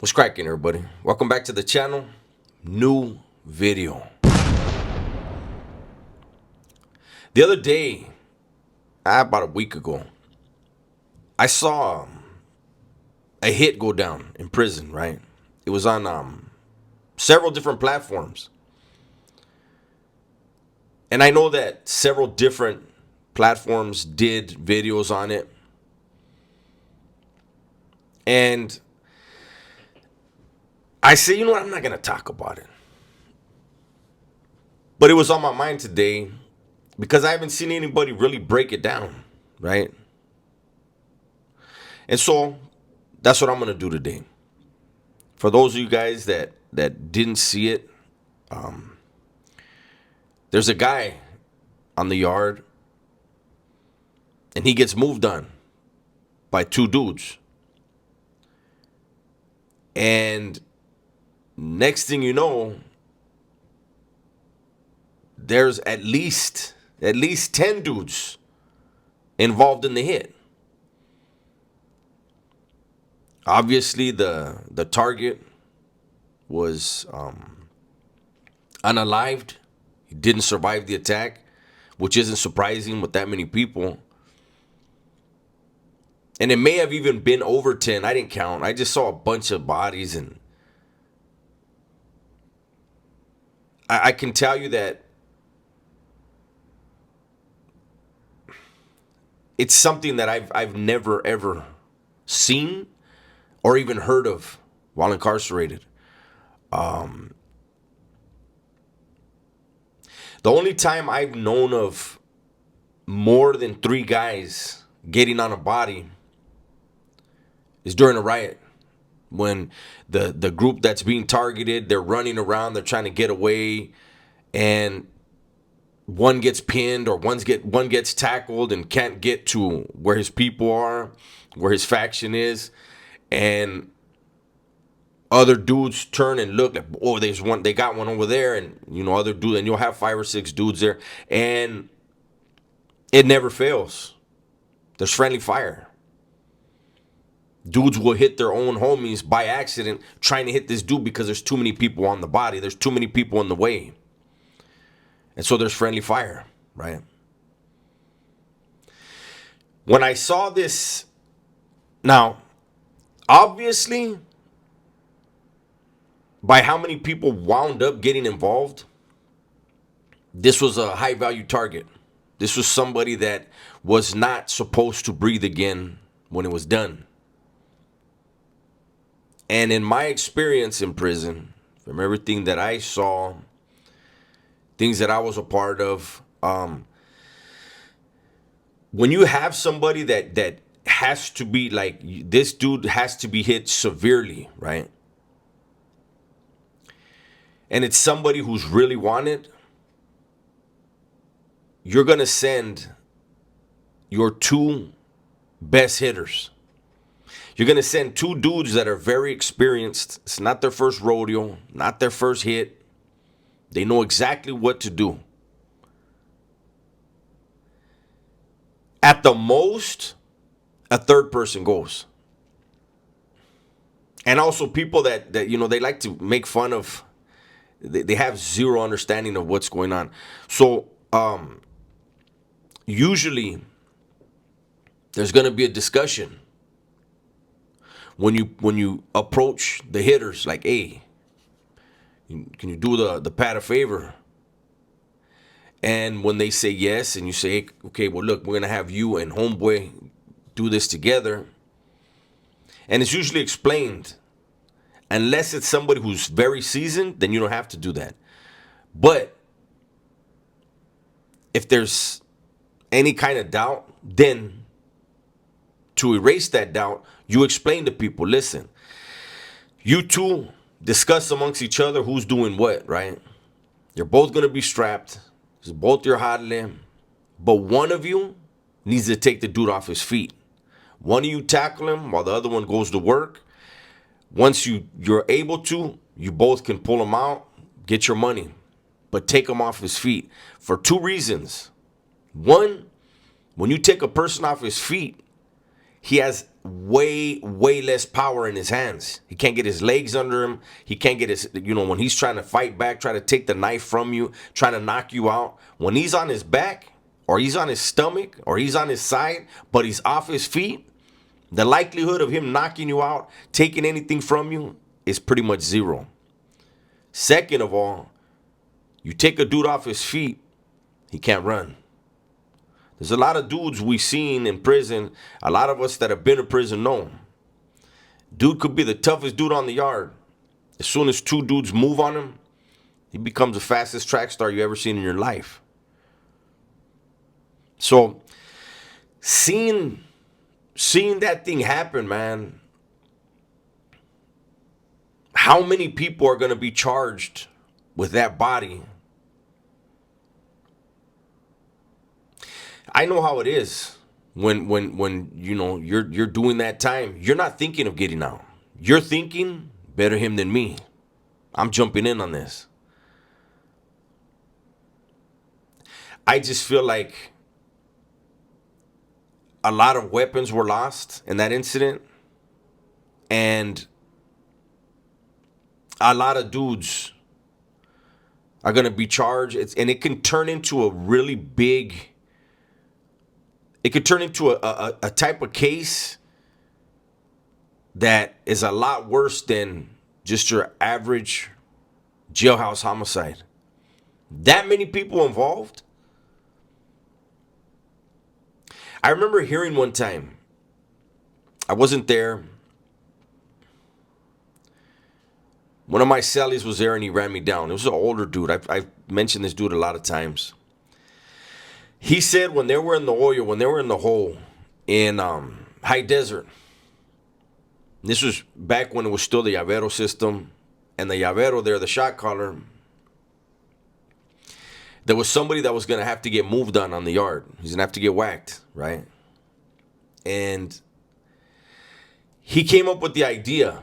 What's cracking, everybody? Welcome back to the channel. New video. The other day, about a week ago, I saw a hit go down in prison, right? It was on several different platforms. And I know that several different platforms did videos on it. And I say, you know what? I'm not going to talk about it. But it was on my mind today because I haven't seen anybody really break it down, right? And so that's what I'm going to do today. For those of you guys that didn't see it, there's a guy on the yard and he gets moved on by two dudes. And next thing you know, there's at least 10 dudes involved in the hit. Obviously, the target was unalived. He didn't survive the attack, which isn't surprising with that many people. And it may have even been over 10. I didn't count. I just saw a bunch of bodies. And I can tell you that it's something that I've never, ever seen or even heard of while incarcerated. The only time I've known of more than 3 guys getting on a body is during a riot, when the group that's being targeted, they're running around, they're trying to get away, and one gets pinned or one gets tackled and can't get to where his people are, where his faction is, and other dudes turn and look like, oh, they got one over there, and other dude, and you'll have 5 or 6 dudes there, and it never fails. There's friendly fire. Dudes will hit their own homies by accident trying to hit this dude because there's too many people on the body. There's too many people in the way. And so there's friendly fire, right? When I saw this, now, obviously, by how many people wound up getting involved, this was a high value target. This was somebody that was not supposed to breathe again when it was done. And in my experience in prison, from everything that I saw, things that I was a part of, when you have somebody that has to be like, this dude has to be hit severely, right? And it's somebody who's really wanted, you're going to send your 2 best hitters. You're going to send 2 dudes that are very experienced. It's not their first rodeo, not their first hit. They know exactly what to do. At the most, a 3rd person goes. And also people that they like to make fun of. They have zero understanding of what's going on. So usually there's going to be a discussion when you approach the hitters, like, hey, can you do the pad a favor? And when they say yes, and you say, okay, well, look, we're going to have you and homeboy do this together. And it's usually explained. Unless it's somebody who's very seasoned, then you don't have to do that. But if there's any kind of doubt, then to erase that doubt, you explain to people, listen, you two discuss amongst each other who's doing what, right? You're both going to be strapped. It's both your jale. But one of you needs to take the dude off his feet. One of you tackle him while the other one goes to work. Once you're able to, you both can pull him out, get your money, but take him off his feet for 2 reasons. One, when you take a person off his feet, he has way, way less power in his hands. He can't get his legs under him. He can't get his, when he's trying to fight back, try to take the knife from you, trying to knock you out. When he's on his back, or he's on his stomach, or he's on his side, but he's off his feet, the likelihood of him knocking you out, taking anything from you, is pretty much zero. Second of all, you take a dude off his feet, he can't run. There's a lot of dudes we've seen in prison. A lot of us that have been to prison know. Dude could be the toughest dude on the yard. As soon as two dudes move on him, he becomes the fastest track star you ever seen in your life. So, seeing that thing happen, man, how many people are going to be charged with that body? I know how it is when you're doing that time. You're not thinking of getting out. You're thinking, better him than me. I'm jumping in on this. I just feel like a lot of weapons were lost in that incident, and a lot of dudes are going to be charged, and it can turn into a really big, it could turn into a type of case that is a lot worse than just your average jailhouse homicide. That many people involved. I remember hearing one time, I wasn't there. One of my cellies was there and he ran me down. It was an older dude. I've mentioned this dude a lot of times. He said when they were in the oil, when they were in the hole in High Desert, this was back when it was still the llavero system, and the llavero there, the shot caller, there was somebody that was going to have to get moved on the yard. He's going to have to get whacked, right? And he came up with the idea.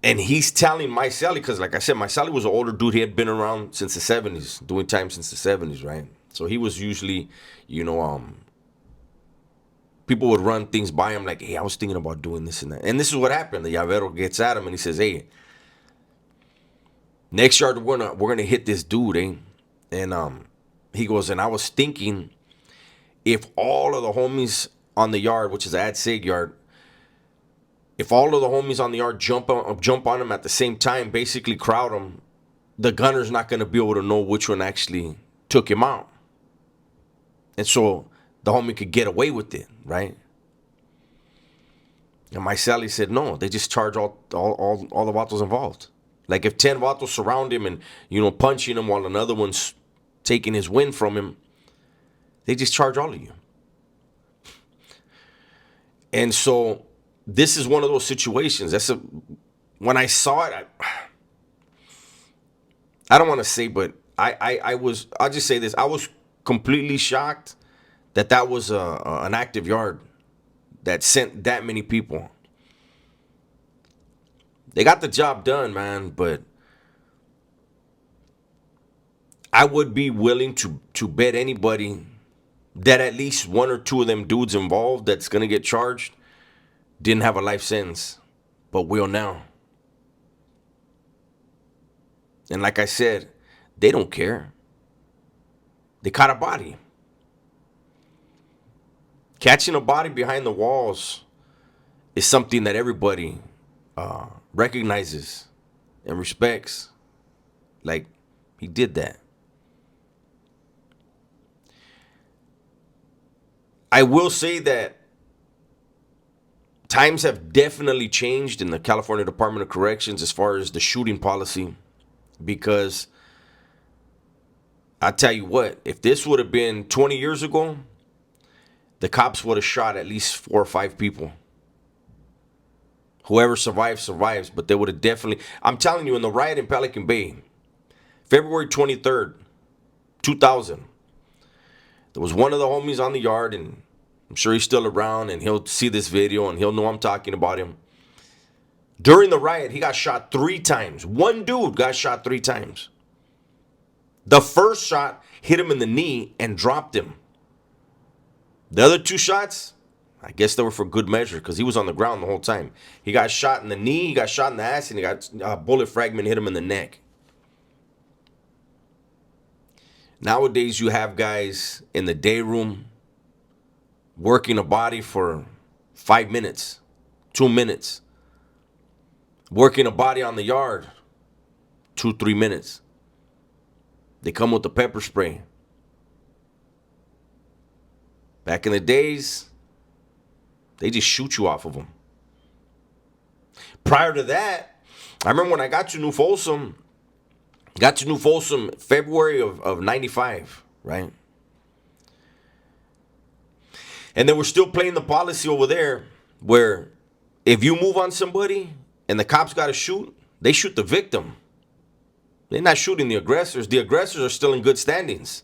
And he's telling my cellie, because like I said, my cellie was an older dude. He had been around since the 70s, doing time since the 70s, right? So he was usually, people would run things by him like, hey, I was thinking about doing this and that. And this is what happened. The llavero gets at him and he says, hey, next yard we're gonna hit this dude, eh? And he goes, and I was thinking, if all of the homies on the yard, which is Ad Sig yard, if all of the homies on the yard jump on him at the same time, basically crowd him, the gunner's not going to be able to know which one actually took him out. And so the homie could get away with it, right? And my cellie said, no, they just charge all the vatos involved. Like if 10 vatos surround him and, punching him while another one's taking his wind from him, they just charge all of you. And so this is one of those situations. When I saw it, I don't want to say, but I'll just say this. I was completely shocked that was an active yard that sent that many people. They got the job done, man, but I would be willing to bet anybody that at least one or two of them dudes involved that's going to get charged didn't have a life sentence, but will now. And like I said, they don't care. They caught a body. Catching a body behind the walls is something that everybody recognizes and respects. Like, he did that. I will say that times have definitely changed in the California Department of Corrections as far as the shooting policy, because I tell you what, if this would have been 20 years ago, the cops would have shot at least 4 or 5 people. Whoever survives, survives, but they would have definitely, I'm telling you, in the riot in Pelican Bay, February 23rd, 2000, there was one of the homies on the yard, and I'm sure he's still around, and he'll see this video, and he'll know I'm talking about him. During the riot, he got shot 3 times. One dude got shot 3 times. The first shot hit him in the knee and dropped him. The other 2 shots, I guess they were for good measure because he was on the ground the whole time. He got shot in the knee, he got shot in the ass, and he got a bullet fragment hit him in the neck. Nowadays, you have guys in the day room working a body for 5 minutes, 2 minutes. Working a body on the yard, 2-3 minutes. They come with the pepper spray. Back in the days, they just shoot you off of them. Prior to that, I remember when I got to New Folsom, February of 95, right? And they were still playing the policy over there where if you move on somebody and the cops got to shoot, they shoot the victim. They're not shooting the aggressors. The aggressors are still in good standings.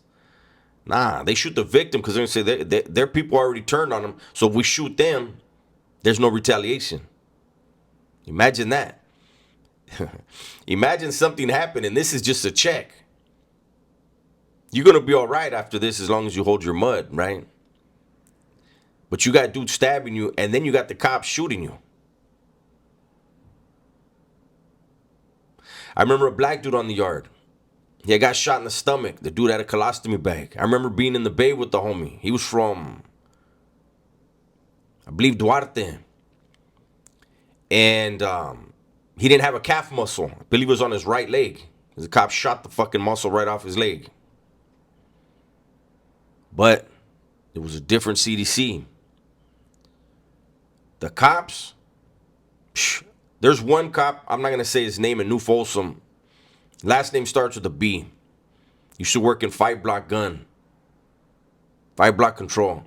Nah, they shoot the victim because they're going to say their people already turned on them. So if we shoot them, there's no retaliation. Imagine that. Imagine something happened and this is just a check. You're going to be all right after this as long as you hold your mud, right? But you got dudes stabbing you and then you got the cops shooting you. I remember a black dude on the yard. He got shot in the stomach. The dude had a colostomy bag. I remember being in the bay with the homie. He was from, I believe, Duarte. And he didn't have a calf muscle. I believe it was on his right leg. The cop shot the fucking muscle right off his leg. But it was a different CDC. The cops, there's one cop, I'm not going to say his name, in New Folsom. Last name starts with a B. Used to work in 5-block gun. 5-block control.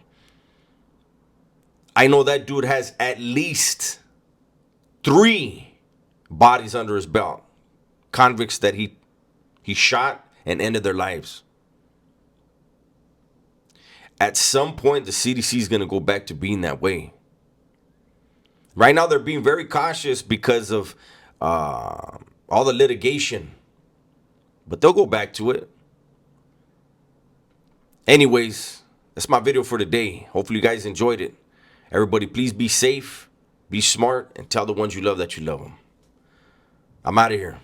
I know that dude has at least 3 bodies under his belt. Convicts that he shot and ended their lives. At some point, the CDC is going to go back to being that way. Right now, they're being very cautious because of all the litigation. But they'll go back to it. Anyways, that's my video for today. Hopefully you guys enjoyed it. Everybody, please be safe, be smart, and tell the ones you love that you love them. I'm out of here.